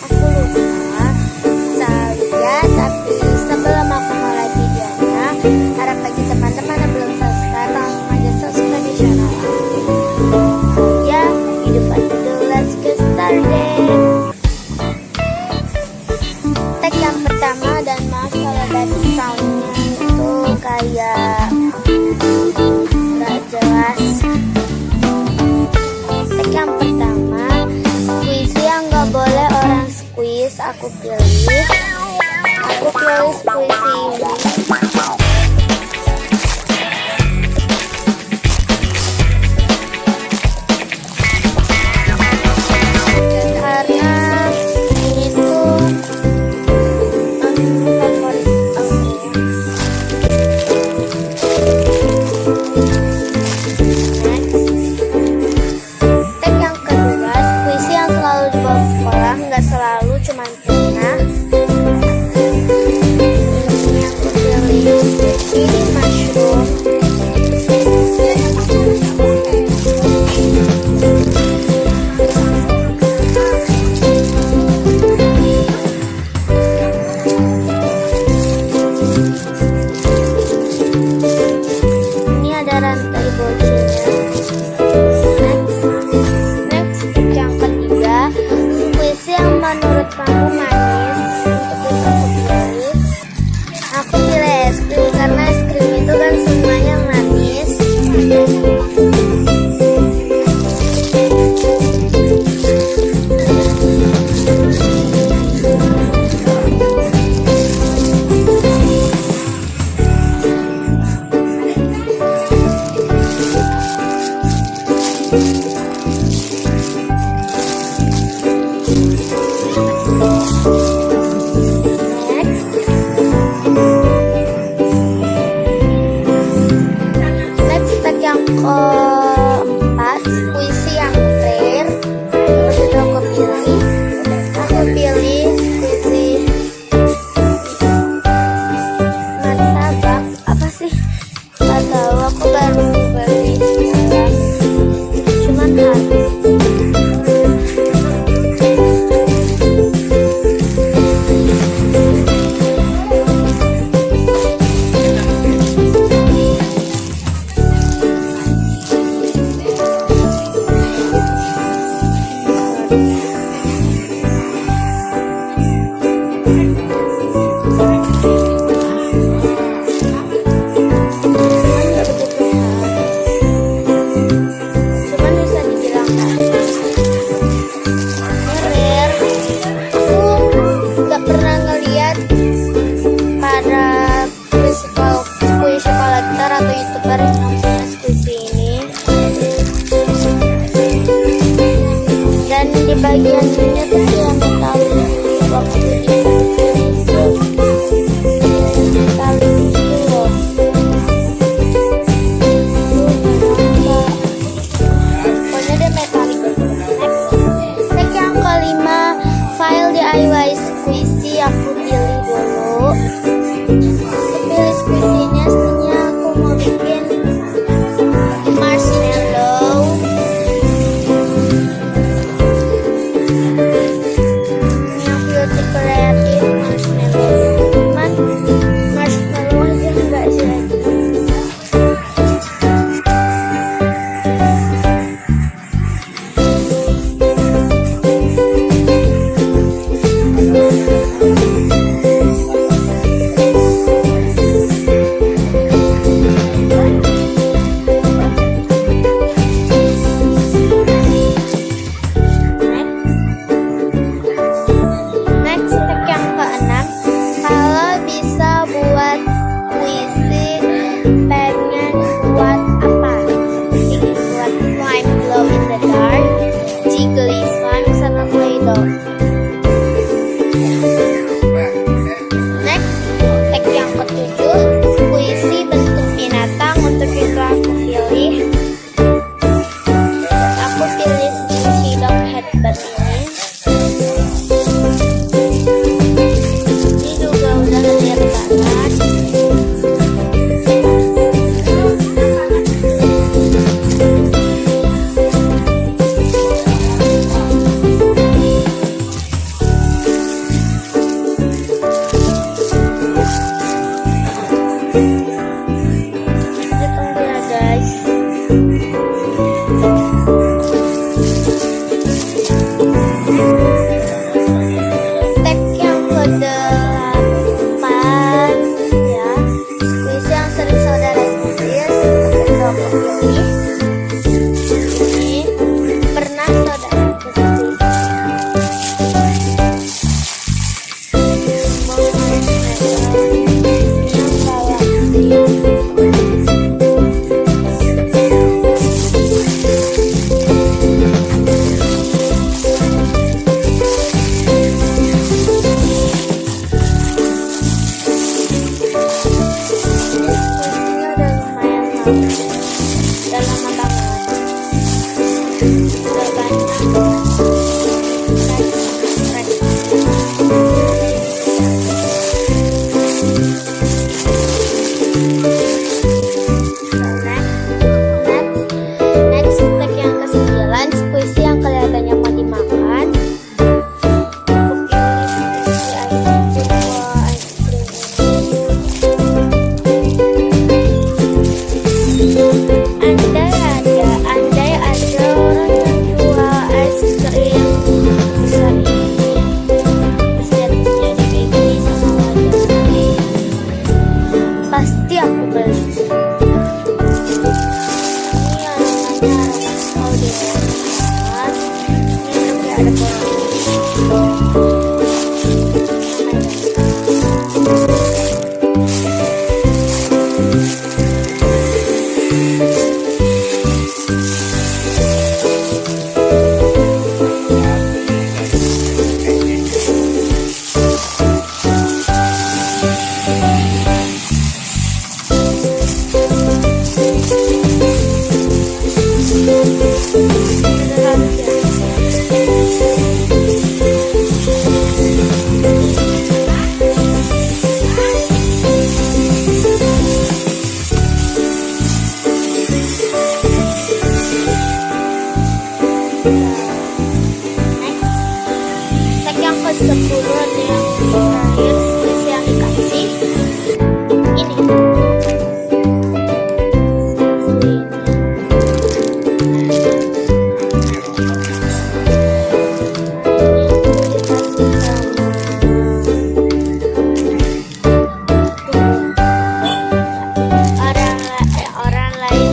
Aku lupa saja, tapi sebelum aku mulai videonya, harap bagi teman-teman yang belum subscribe, langsung aja subscribe di channel aku. Ya, hidup dulu, let's get started. Tag yang pertama, dan masalah dari soundnya itu kayak nggak jelas. Tag yang pertama, squeeze yang nggak boleh orang squeeze. Aku pilih squeeze ini. Menurut kamu manis, aku pilih es krim karena es krim itu kan semuanya manis. Next tag yang keempat, puisi yang rare. Sudah aku pilih puisi martabak. Apa sih? Gak tahu, aku baru beli sekarang. Cuman habis. Di bagian ini tuh yang tahu waktu itu tahu itu loh. Pokoknya dia metalik. Next yang kelima, file DIY squishy. Aku pilih dulu. Aku pilih squishy-nya, sebenarnya aku mau bikin marshmallow. Chocolate ada pohon. Tag yang ke-10 atau yang terakhir spesies yang dikasih ini. Orang lain